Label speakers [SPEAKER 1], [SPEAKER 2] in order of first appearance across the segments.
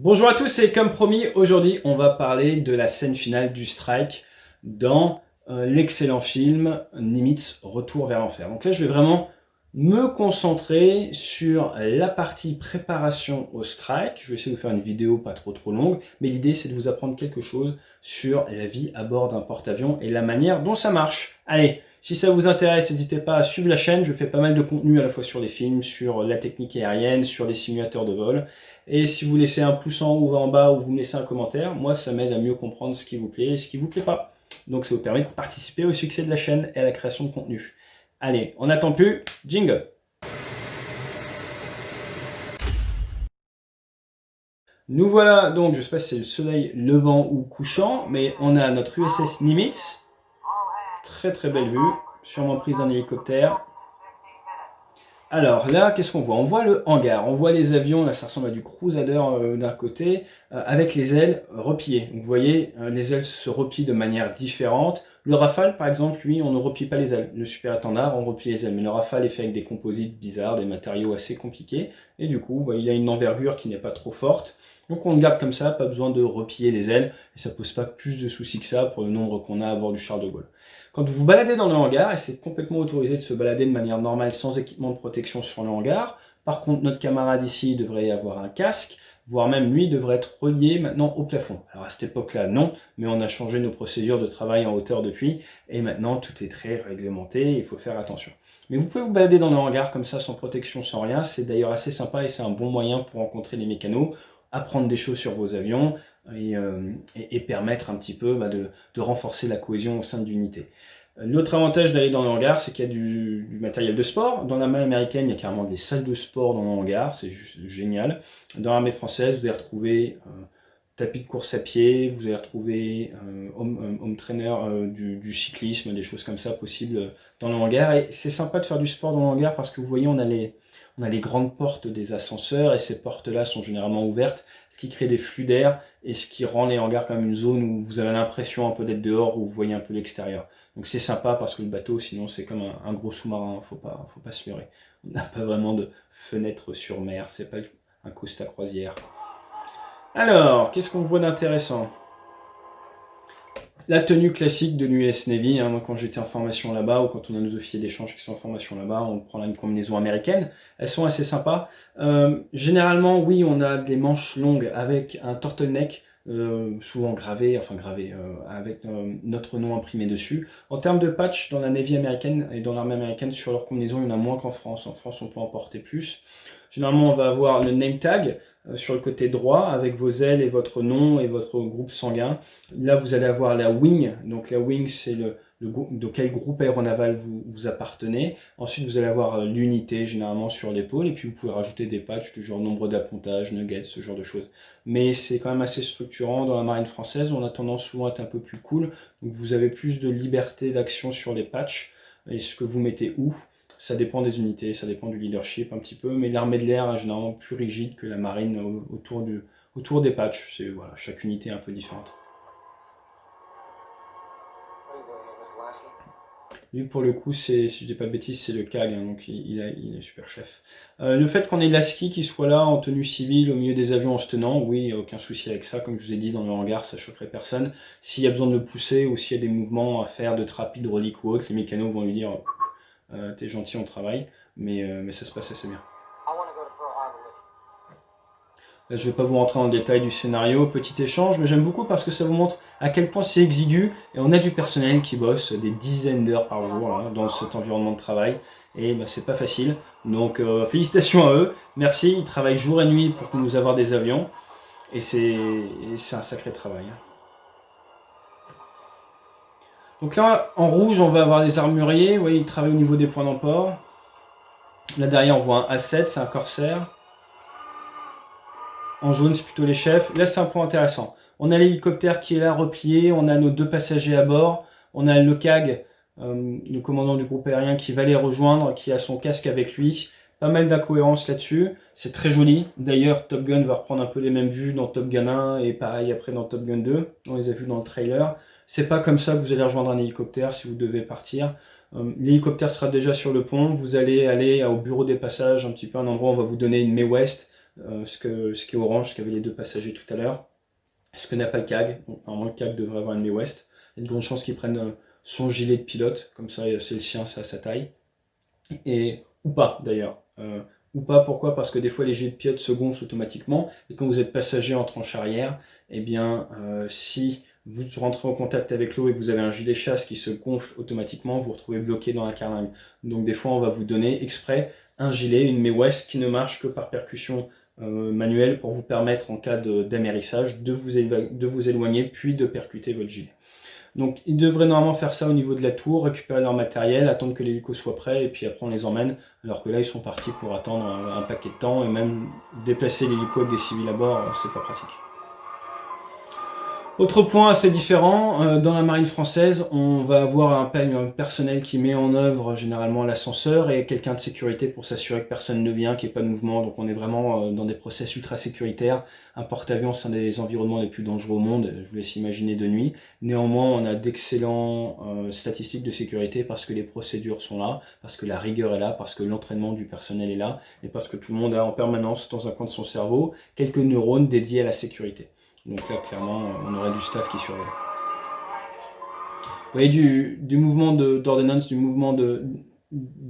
[SPEAKER 1] Bonjour à tous et comme promis, aujourd'hui on va parler de la scène finale du strike dans l'excellent film Nimitz Retour vers l'enfer. Donc là je vais vraiment me concentrer sur la partie préparation au strike. Je vais essayer de vous faire une vidéo pas trop longue, mais l'idée c'est de vous apprendre quelque chose sur la vie à bord d'un porte-avions et la manière dont ça marche. Allez, si ça vous intéresse, n'hésitez pas à suivre la chaîne, je fais pas mal de contenu à la fois sur les films, sur la technique aérienne, sur les simulateurs de vol. Et si vous laissez un pouce en haut ou en bas ou vous me laissez un commentaire, moi ça m'aide à mieux comprendre ce qui vous plaît et ce qui vous plaît pas. Donc ça vous permet de participer au succès de la chaîne et à la création de contenu. Allez, on n'attend plus, jingle. Nous voilà donc, je sais pas si c'est le soleil levant ou couchant, mais on a notre USS Nimitz. Très belle vue, sûrement prise d'un hélicoptère. Alors là, qu'est-ce qu'on voit? On voit le hangar, on voit les avions, là ça ressemble à du Crusader d'un côté, avec les ailes repliées. Donc, vous voyez, les ailes se replient de manière différente. Le Rafale, par exemple, lui, on ne replie pas les ailes. Le Super Étendard, on replie les ailes. Mais le Rafale est fait avec des composites bizarres, des matériaux assez compliqués. Et du coup, il a une envergure qui n'est pas trop forte. Donc on le garde comme ça, pas besoin de replier les ailes. Et ça pose pas plus de soucis que ça pour le nombre qu'on a à bord du Charles de Gaulle. Quand vous vous baladez dans le hangar, et c'est complètement autorisé de se balader de manière normale sans équipement de protection sur le hangar, par contre notre camarade ici devrait avoir un casque, voire même lui devrait être relié maintenant au plafond. Alors à cette époque-là, non, mais on a changé nos procédures de travail en hauteur depuis, et maintenant tout est très réglementé, il faut faire attention. Mais vous pouvez vous balader dans le hangar comme ça, sans protection, sans rien, c'est d'ailleurs assez sympa et c'est un bon moyen pour rencontrer les mécanos, apprendre des choses sur vos avions, et permettre un petit peu de renforcer la cohésion au sein de l'unité. L'autre avantage d'aller dans le hangar, c'est qu'il y a du matériel de sport. Dans l'armée américaine, il y a carrément des salles de sport dans le hangar, c'est juste génial. Dans l'armée française, vous allez retrouver tapis de course à pied, vous allez retrouver home trainer du cyclisme, des choses comme ça possibles dans le hangar. Et c'est sympa de faire du sport dans le hangar parce que vous voyez, on a les grandes portes des ascenseurs et ces portes-là sont généralement ouvertes, ce qui crée des flux d'air et ce qui rend les hangars comme une zone où vous avez l'impression un peu d'être dehors, où vous voyez un peu l'extérieur. Donc c'est sympa parce que le bateau, sinon c'est comme un gros sous-marin, faut pas se leurrer. On n'a pas vraiment de fenêtre sur mer, c'est pas un Costa croisière. Alors, qu'est-ce qu'on voit d'intéressant? La tenue classique de l'US Navy, moi quand j'étais en formation là-bas, ou quand on a nos officiers d'échange qui sont en formation là-bas, on prend là une combinaison américaine, elles sont assez sympas. Généralement, oui, on a des manches longues avec un turtleneck, souvent gravé, avec notre nom imprimé dessus. En termes de patch, dans la Navy américaine et dans l'armée américaine, sur leur combinaison, il y en a moins qu'en France. En France, on peut en porter plus. Généralement, on va avoir le name tag sur le côté droit avec vos ailes et votre nom et votre groupe sanguin. Là, vous allez avoir la wing. Donc la wing, c'est de quel groupe aéronaval vous appartenez. Ensuite, vous allez avoir l'unité, généralement sur l'épaule. Et puis, vous pouvez rajouter des patchs du genre nombre d'appontages, nuggets, ce genre de choses. Mais c'est quand même assez structurant. Dans la marine française, on a tendance souvent à être un peu plus cool. Donc, vous avez plus de liberté d'action sur les patchs et ce que vous mettez où. Ça dépend des unités, ça dépend du leadership un petit peu, mais l'armée de l'air est généralement plus rigide que la marine autour des patchs. C'est, voilà, chaque unité est un peu différente. Lui, pour le coup, si je dis pas de bêtises, c'est le CAG, hein, donc il est super chef. Le fait qu'on ait Lasky qui soit là en tenue civile au milieu des avions en se tenant, oui, aucun souci avec ça. Comme je vous ai dit, dans le hangar, ça choquerait personne. S'il y a besoin de le pousser ou s'il y a des mouvements à faire de trappe hydraulique ou autre, les mécanos vont lui dire t'es gentil, on travaille, mais ça se passe assez bien. Là, je ne vais pas vous rentrer en détail du scénario, petit échange, mais j'aime beaucoup parce que ça vous montre à quel point c'est exigu et on a du personnel qui bosse des dizaines d'heures par jour là, dans cet environnement de travail et c'est pas facile. Donc félicitations à eux, merci, ils travaillent jour et nuit pour nous avoir des avions et c'est un sacré travail. Donc là, en rouge, on va avoir les armuriers, vous voyez, ils travaillent au niveau des points d'emport. Là derrière, on voit un A7, c'est un corsaire. En jaune, c'est plutôt les chefs. Là, c'est un point intéressant. On a l'hélicoptère qui est là, replié. On a nos deux passagers à bord. On a le CAG, le commandant du groupe aérien, qui va les rejoindre, qui a son casque avec lui. Pas mal d'incohérences là-dessus. C'est très joli. D'ailleurs, Top Gun va reprendre un peu les mêmes vues dans Top Gun 1 et pareil après dans Top Gun 2. On les a vus dans le trailer. C'est pas comme ça que vous allez rejoindre un hélicoptère si vous devez partir. L'hélicoptère sera déjà sur le pont. Vous allez aller au bureau des passages, un petit peu un endroit où on va vous donner une Mae West ce qui est orange, ce qu'avaient les deux passagers tout à l'heure. Ce que n'a pas le CAG. Bon, normalement, le CAG devrait avoir une Mae West. Il y a de grandes chances qu'il prenne son gilet de pilote, comme ça c'est le sien, c'est à sa taille. Et, ou pas d'ailleurs. Ou pas, pourquoi? Parce que des fois les gilets de pilote se gonflent automatiquement, et quand vous êtes passager en tranche arrière, eh bien, si vous rentrez en contact avec l'eau et que vous avez un gilet chasse qui se gonfle automatiquement, vous vous retrouvez bloqué dans la carlingue. Donc des fois on va vous donner exprès un gilet, une Mae West qui ne marche que par percussion manuelle pour vous permettre en cas d'amérissage de vous éloigner puis de percuter votre gilet. Donc ils devraient normalement faire ça au niveau de la tour, récupérer leur matériel, attendre que l'hélico soit prêt et puis après on les emmène, alors que là ils sont partis pour attendre un paquet de temps et même déplacer l'hélico avec des civils à bord, c'est pas pratique. Autre point assez différent, dans la marine française, on va avoir un personnel qui met en œuvre généralement l'ascenseur et quelqu'un de sécurité pour s'assurer que personne ne vient, qu'il n'y ait pas de mouvement. Donc on est vraiment dans des process ultra sécuritaires. Un porte-avions, c'est un des environnements les plus dangereux au monde, je vous laisse imaginer de nuit. Néanmoins, on a d'excellentes statistiques de sécurité parce que les procédures sont là, parce que la rigueur est là, parce que l'entraînement du personnel est là, et parce que tout le monde a en permanence dans un coin de son cerveau quelques neurones dédiés à la sécurité. Donc là, clairement, on aurait du staff qui surveille. Vous voyez, du mouvement d'ordnance, du mouvement de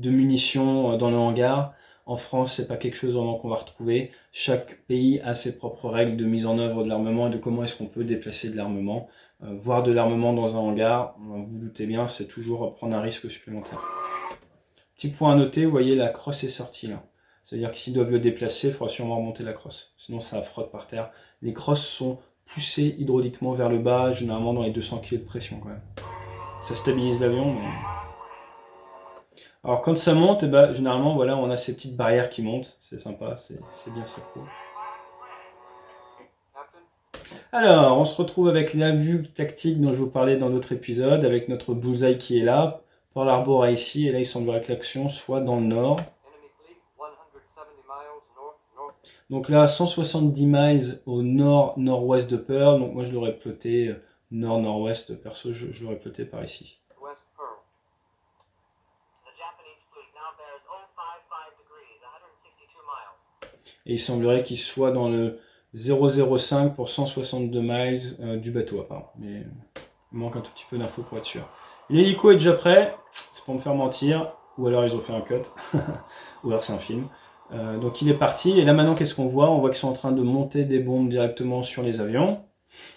[SPEAKER 1] munitions dans le hangar. En France, c'est pas quelque chose vraiment qu'on va retrouver. Chaque pays a ses propres règles de mise en œuvre de l'armement et de comment est-ce qu'on peut déplacer de l'armement. Voir de l'armement dans un hangar, vous vous doutez bien, c'est toujours prendre un risque supplémentaire. Petit point à noter, vous voyez, la crosse est sortie là. C'est-à-dire que s'ils doivent le déplacer, il faudra sûrement remonter la crosse. Sinon, ça frotte par terre. Les crosses sont poussées hydrauliquement vers le bas, généralement dans les 200 kg de pression quand même. Ça stabilise l'avion, mais... Alors quand ça monte, eh ben, généralement, voilà, on a ces petites barrières qui montent. C'est sympa, c'est bien, c'est cool. Alors, on se retrouve avec la vue tactique dont je vous parlais dans d'autres épisodes, avec notre bullseye qui est là. Pearl Harbor est ici, et là il semblerait que l'action soit dans le nord. Donc là, 170 miles au nord-nord-ouest de Pearl. Donc moi, je l'aurais ploté nord-nord-ouest. Perso, je l'aurais ploté par ici. Et il semblerait qu'il soit dans le 005 pour 162 miles du bateau, apparemment. Mais il manque un tout petit peu d'infos pour être sûr. L'hélico est déjà prêt. C'est pour me faire mentir. Ou alors ils ont fait un cut. Ou alors c'est un film. Donc il est parti, et là maintenant qu'est-ce qu'on voit? On voit qu'ils sont en train de monter des bombes directement sur les avions.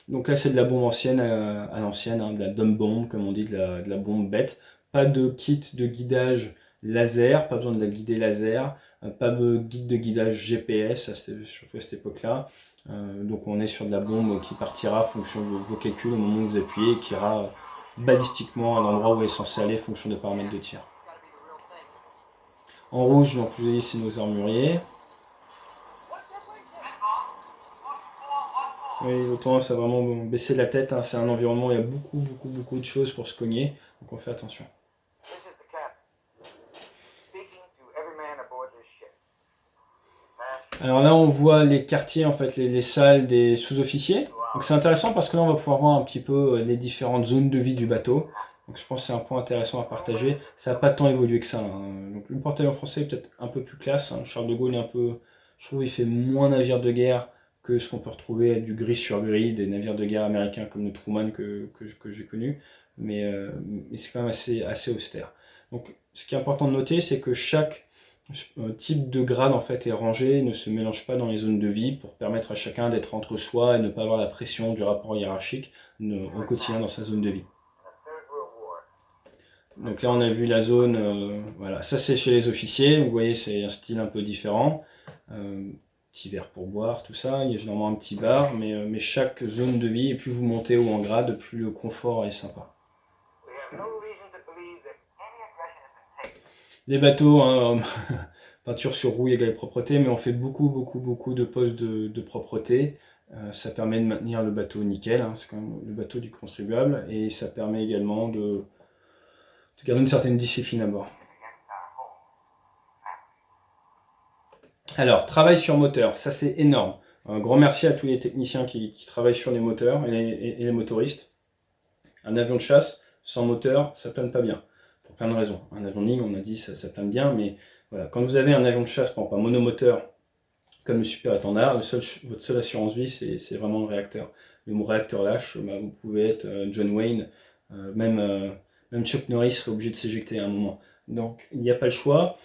[SPEAKER 1] Donc là c'est de la bombe ancienne à l'ancienne, hein, de la dumb bomb comme on dit, de la bombe bête. Pas de kit de guidage laser, pas besoin de la guider laser, pas de guide de guidage GPS, surtout à cette époque-là. Donc on est sur de la bombe qui partira en fonction de vos calculs au moment où vous appuyez et qui ira balistiquement à l'endroit où elle est censée aller en fonction des paramètres de tir. En rouge, donc je vous ai dit, c'est nos armuriers. Oui, ils ont tendance à vraiment baisser la tête. Hein. C'est un environnement où il y a beaucoup de choses pour se cogner. Donc on fait attention. Alors là, on voit les quartiers, en fait, les salles des sous-officiers. Donc c'est intéressant parce que là, on va pouvoir voir un petit peu les différentes zones de vie du bateau. Donc je pense que c'est un point intéressant à partager. Ça n'a pas tant évolué que ça. Hein. Donc le porte-avions français est peut-être un peu plus classe. Hein. Charles de Gaulle est un peu... Je trouve qu'il fait moins navire de guerre que ce qu'on peut retrouver du gris sur gris, des navires de guerre américains comme le Truman que j'ai connu. Mais c'est quand même assez austère. Donc ce qui est important de noter, c'est que chaque type de grade en fait est rangé, ne se mélange pas dans les zones de vie pour permettre à chacun d'être entre soi et ne pas avoir la pression du rapport hiérarchique au quotidien dans sa zone de vie. Donc là on a vu la zone, voilà, ça c'est chez les officiers, vous voyez c'est un style un peu différent, petit verre pour boire, tout ça, il y a généralement un petit bar, mais chaque zone de vie, et plus vous montez haut en grade, plus le confort est sympa. Les bateaux, hein, peinture sur roue égale propreté, mais on fait beaucoup de postes de propreté. Ça permet de maintenir le bateau nickel, hein, c'est quand même le bateau du contribuable, et ça permet également de garder une certaine discipline à bord. Alors, travail sur moteur, ça c'est énorme. Un grand merci à tous les techniciens qui travaillent sur les moteurs et les motoristes. Un avion de chasse sans moteur, ça plane pas bien, pour plein de raisons. Un avion de ligne, on a dit, ça plane bien, mais voilà, quand vous avez un avion de chasse, par exemple un monomoteur, comme le super étendard, votre seule assurance vie, c'est vraiment le réacteur. Le mot réacteur lâche, bah, vous pouvez être John Wayne, même Chuck Norris serait obligé de s'éjecter à un moment. Donc il n'y a pas le choix.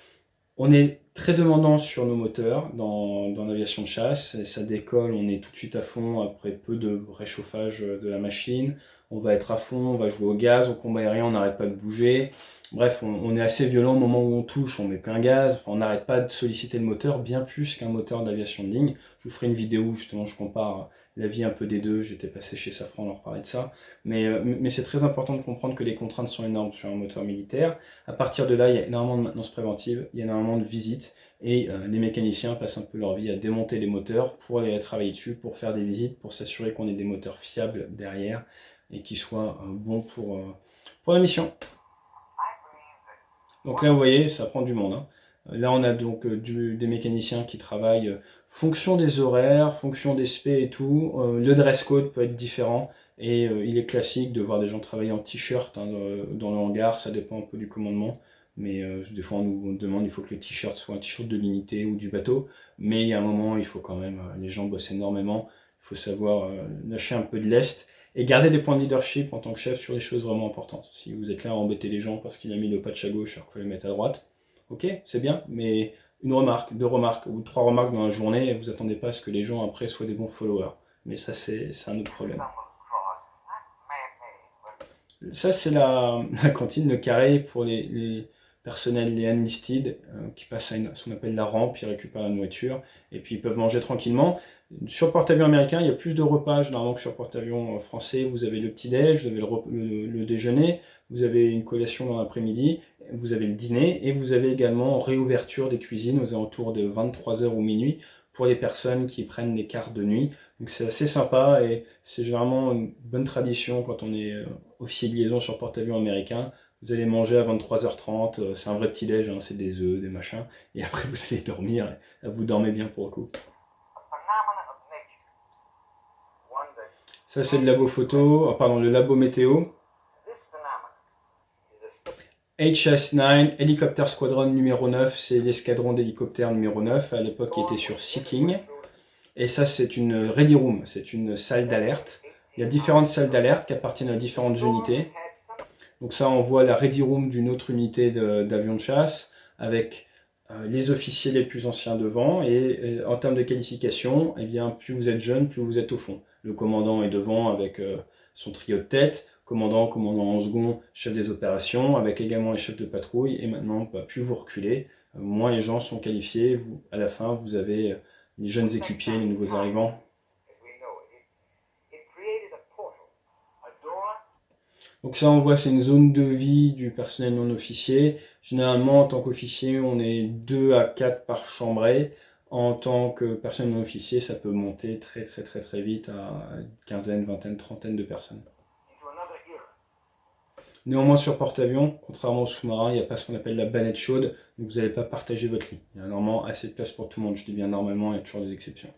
[SPEAKER 1] On est très demandant sur nos moteurs dans l'aviation de chasse, et ça décolle, on est tout de suite à fond après peu de réchauffage de la machine, on va être à fond, on va jouer au gaz, au combat aérien, on n'arrête pas de bouger, bref, on est assez violent au moment où on touche, on met plein gaz, enfin, on n'arrête pas de solliciter le moteur, bien plus qu'un moteur d'aviation de ligne. Je vous ferai une vidéo où justement je compare la vie un peu des deux, j'étais passé chez Safran, on leur parlait de ça, mais c'est très important de comprendre que les contraintes sont énormes sur un moteur militaire. À partir de là, il y a énormément de maintenance préventive, il y a énormément de visites, et les mécaniciens passent un peu leur vie à démonter les moteurs pour aller travailler dessus, pour faire des visites, pour s'assurer qu'on ait des moteurs fiables derrière et qui soient bons pour la mission. Donc là, vous voyez, ça prend du monde, hein. Là, on a donc des mécaniciens qui travaillent fonction des horaires, fonction des spé et tout. Le dress code peut être différent et il est classique de voir des gens travailler en t-shirt hein, dans le hangar, ça dépend un peu du commandement. Mais des fois, on nous demande il faut que le t-shirt soit un t-shirt de l'unité ou du bateau. Mais il y a un moment, il faut quand même, les gens bossent énormément. Il faut savoir lâcher un peu de lest et garder des points de leadership en tant que chef sur les choses vraiment importantes. Si vous êtes là à embêter les gens parce qu'il a mis le patch à gauche alors qu'il faut le mettre à droite, ok, c'est bien, mais une remarque, deux remarques ou trois remarques dans la journée, vous attendez pas à ce que les gens après soient des bons followers. Mais ça, c'est un autre problème. Ça, c'est la cantine, le carré pour les personnels, les enlisted, qui passent à ce qu'on appelle la rampe, ils récupèrent la nourriture, et puis ils peuvent manger tranquillement. Sur porte-avions américain, il y a plus de repas, généralement que sur porte-avions français. Vous avez le petit-déj, vous avez le déjeuner, vous avez une collation dans l'après-midi, vous avez le dîner, et vous avez également réouverture des cuisines aux alentours de 23h ou minuit, pour les personnes qui prennent des cartes de nuit. Donc c'est assez sympa, et c'est généralement une bonne tradition quand on est officier de liaison sur porte-avions américain. Vous allez manger à 23h30, c'est un vrai petit-déj, hein, c'est des œufs, des machins, et après vous allez dormir, et vous dormez bien pour le coup. Ça c'est le labo photo, pardon, le labo météo. HS9, Helicopter Squadron numéro 9, c'est l'escadron d'hélicoptères numéro 9, à l'époque qui était sur Seeking. Et ça c'est une ready room, c'est une salle d'alerte. Il y a différentes salles d'alerte qui appartiennent à différentes unités. Donc ça, on voit la ready room d'une autre unité d'avion de chasse, avec les officiers les plus anciens devant, et en termes de qualification, eh bien, plus vous êtes jeune, plus vous êtes au fond. Le commandant est devant avec son trio de tête, commandant en second, chef des opérations, avec également les chefs de patrouille, et maintenant, bah, plus vous reculez, moins les gens sont qualifiés, à la fin, vous avez les jeunes équipiers, les nouveaux arrivants. Donc ça, on voit, c'est une zone de vie du personnel non officier. Généralement, en tant qu'officier, on est 2 à 4 par chambrée. En tant que personnel non officier, ça peut monter très vite à une quinzaine, vingtaine, trentaine de personnes. Néanmoins, sur porte-avions, contrairement au sous-marin, il n'y a pas ce qu'on appelle la bannette chaude, donc vous n'allez pas partager votre lit. Il y a normalement assez de place pour tout le monde. Je dis bien normalement, il y a toujours des exceptions.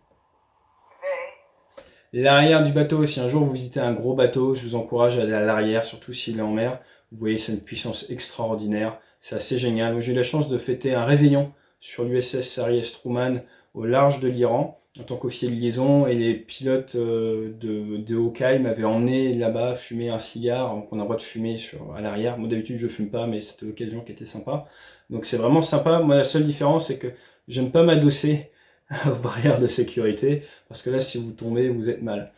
[SPEAKER 1] L'arrière du bateau, si un jour vous visitez un gros bateau, je vous encourage à aller à l'arrière, surtout s'il est en mer. Vous voyez, c'est une puissance extraordinaire, c'est assez génial. J'ai eu la chance de fêter un réveillon sur l'USS Harry S. Truman au large de l'Iran en tant qu'officier de liaison, et les pilotes de Hawkeye m'avaient emmené là-bas fumer un cigare, donc on a le droit de fumer à l'arrière. Moi d'habitude je fume pas, mais c'était l'occasion qui était sympa. Donc c'est vraiment sympa. Moi la seule différence c'est que j'aime pas m'adosser aux barrières de sécurité, parce que là si vous tombez vous êtes mal.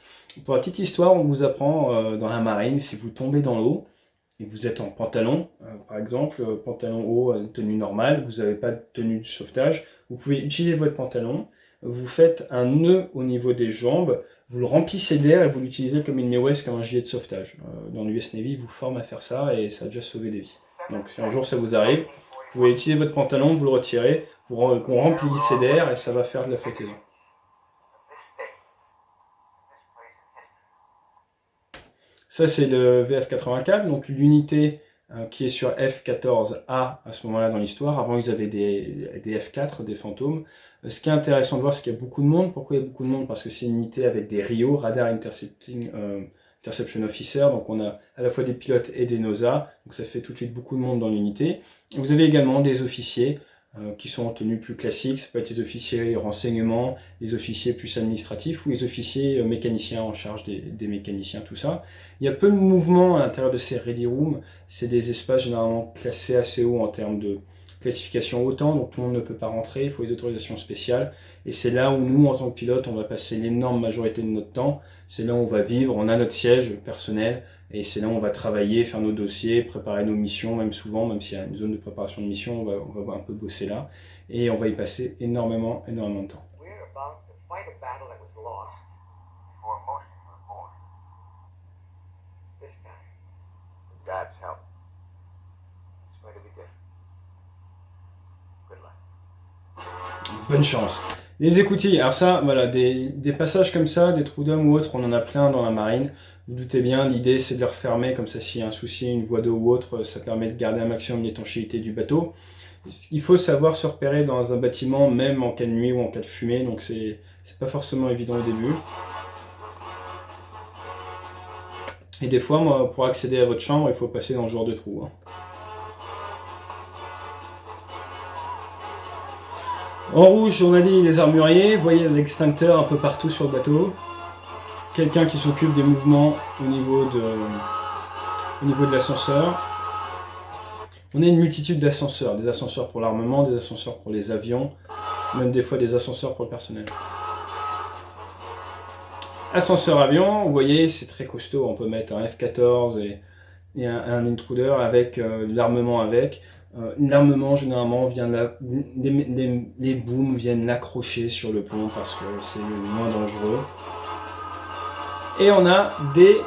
[SPEAKER 1] Pour la petite histoire, on vous apprend dans la marine, si vous tombez dans l'eau et que vous êtes en pantalon, par exemple, pantalon haut, tenue normale, vous n'avez pas de tenue de sauvetage, vous pouvez utiliser votre pantalon, vous faites un nœud au niveau des jambes, vous le remplissez d'air et vous l'utilisez comme une Mae West, comme un gilet de sauvetage. Dans l'US Navy, ils vous forment à faire ça et ça a déjà sauvé des vies. Donc si un jour ça vous arrive, vous pouvez utiliser votre pantalon, vous le retirez, vous remplissez d'air et ça va faire de la flottaison. Ça c'est le VF-84, donc l'unité qui est sur F-14A à ce moment-là dans l'histoire. Avant ils avaient des F-4, des fantômes. Ce qui est intéressant de voir, c'est qu'il y a beaucoup de monde. Pourquoi il y a beaucoup de monde? Parce que c'est une unité avec des RIO, Radar Interception Officer, donc on a à la fois des pilotes et des NOSA, donc ça fait tout de suite beaucoup de monde dans l'unité. Vous avez également des officiers, qui sont en tenue plus classique. Ça peut être les officiers renseignements, les officiers plus administratifs ou les officiers mécaniciens en charge des mécaniciens, tout ça. Il y a peu de mouvements à l'intérieur de ces ready rooms. C'est des espaces généralement classés assez haut en termes de classification OTAN, donc tout le monde ne peut pas rentrer, il faut les autorisations spéciales. Et c'est là où nous, en tant que pilote, on va passer l'énorme majorité de notre temps. C'est là où on va vivre, on a notre siège personnel, et c'est là où on va travailler, faire nos dossiers, préparer nos missions, même souvent, même s'il y a une zone de préparation de mission, on va un peu bosser là. Et on va y passer énormément de temps. Bonne chance. Les écoutilles, alors ça, voilà, des passages comme ça, des trous d'hommes ou autres, on en a plein dans la marine. Vous doutez bien, l'idée c'est de les refermer, comme ça s'il y a un souci, une voie d'eau ou autre, ça permet de garder un maximum d'étanchéité du bateau. Il faut savoir se repérer dans un bâtiment, même en cas de nuit ou en cas de fumée, donc c'est pas forcément évident au début. Et des fois, moi, pour accéder à votre chambre, il faut passer dans ce genre de trou. En rouge, on a dit les armuriers, vous voyez l'extincteur un peu partout sur le bateau. Quelqu'un qui s'occupe des mouvements au niveau de l'ascenseur. On a une multitude d'ascenseurs, des ascenseurs pour l'armement, des ascenseurs pour les avions, même des fois des ascenseurs pour le personnel. Ascenseur avion, vous voyez, c'est très costaud, on peut mettre un F-14 et un intruder avec l'armement avec. L'armement généralement vient les booms viennent l'accrocher sur le pont parce que c'est le moins dangereux. Et on a des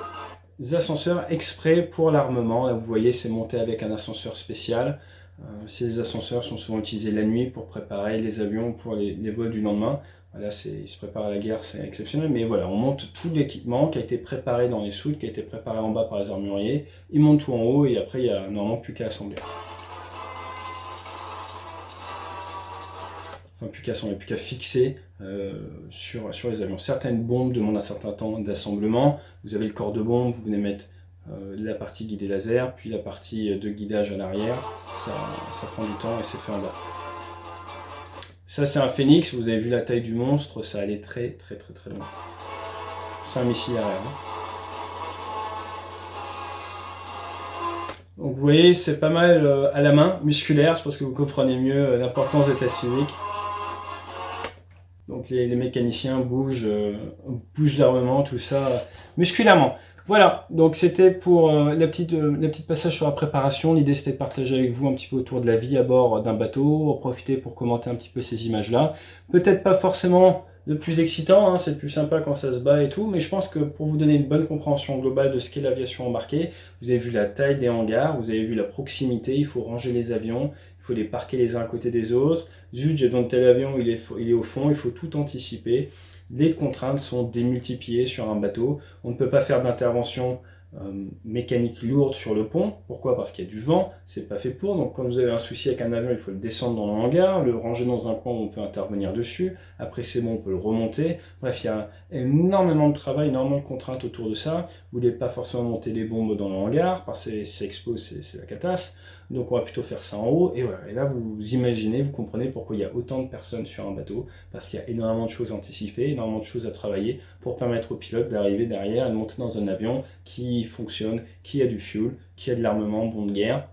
[SPEAKER 1] ascenseurs exprès pour l'armement. Là vous voyez c'est monté avec un ascenseur spécial. Ces ascenseurs sont souvent utilisés la nuit pour préparer les avions pour les vols du lendemain. Là, ils se préparent à la guerre, c'est exceptionnel, mais voilà, on monte tout l'équipement qui a été préparé dans les soutes, qui a été préparé en bas par les armuriers, ils montent tout en haut et après il n'y a normalement plus qu'à assembler. Enfin, plus qu'à assembler, plus qu'à fixer sur les avions. Certaines bombes demandent un certain temps d'assemblement. Vous avez le corps de bombe, vous venez mettre la partie guidée laser, puis la partie de guidage à l'arrière. Ça prend du temps et c'est fait en bas. Ça c'est un Phoenix, vous avez vu la taille du monstre, ça allait très loin. C'est un missile aérien. Donc vous voyez, c'est pas mal à la main, musculaire, je pense que vous comprenez mieux l'importance des tests physiques. Donc les mécaniciens bougent l'armement, tout ça, musculairement. Voilà, donc c'était pour la petite passage sur la préparation. L'idée c'était de partager avec vous un petit peu autour de la vie à bord d'un bateau, en profiter pour commenter un petit peu ces images-là. Peut-être pas forcément le plus excitant, hein, c'est plus sympa quand ça se bat et tout, mais je pense que pour vous donner une bonne compréhension globale de ce qu'est l'aviation embarquée, vous avez vu la taille des hangars, vous avez vu la proximité, il faut ranger les avions, il faut les parquer les uns à côté des autres. Zut, j'ai besoin de tel avion, il est au fond, il faut tout anticiper. Les contraintes sont démultipliées sur un bateau. On ne peut pas faire d'intervention mécanique lourde sur le pont. Pourquoi? Parce qu'il y a du vent, c'est pas fait pour. Donc quand vous avez un souci avec un avion, il faut le descendre dans le hangar, le ranger dans un coin où on peut intervenir dessus. Après c'est bon, on peut le remonter. Bref, il y a énormément de travail, énormément de contraintes autour de ça. Vous ne voulez pas forcément monter des bombes dans le hangar, parce que c'est expose, c'est la catasse. Donc on va plutôt faire ça en haut, et voilà. Et là vous imaginez, vous comprenez pourquoi il y a autant de personnes sur un bateau, parce qu'il y a énormément de choses à anticiper, énormément de choses à travailler pour permettre au pilote d'arriver derrière et de monter dans un avion qui fonctionne, qui a du fuel, qui a de l'armement bon de guerre,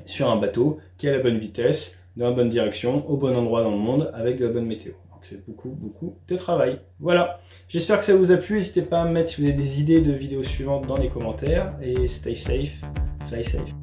[SPEAKER 1] sur un bateau, qui a la bonne vitesse, dans la bonne direction, au bon endroit dans le monde, avec de la bonne météo. Donc c'est beaucoup de travail. Voilà, j'espère que ça vous a plu, n'hésitez pas à me mettre si vous avez des idées de vidéos suivantes dans les commentaires, et stay safe, fly safe.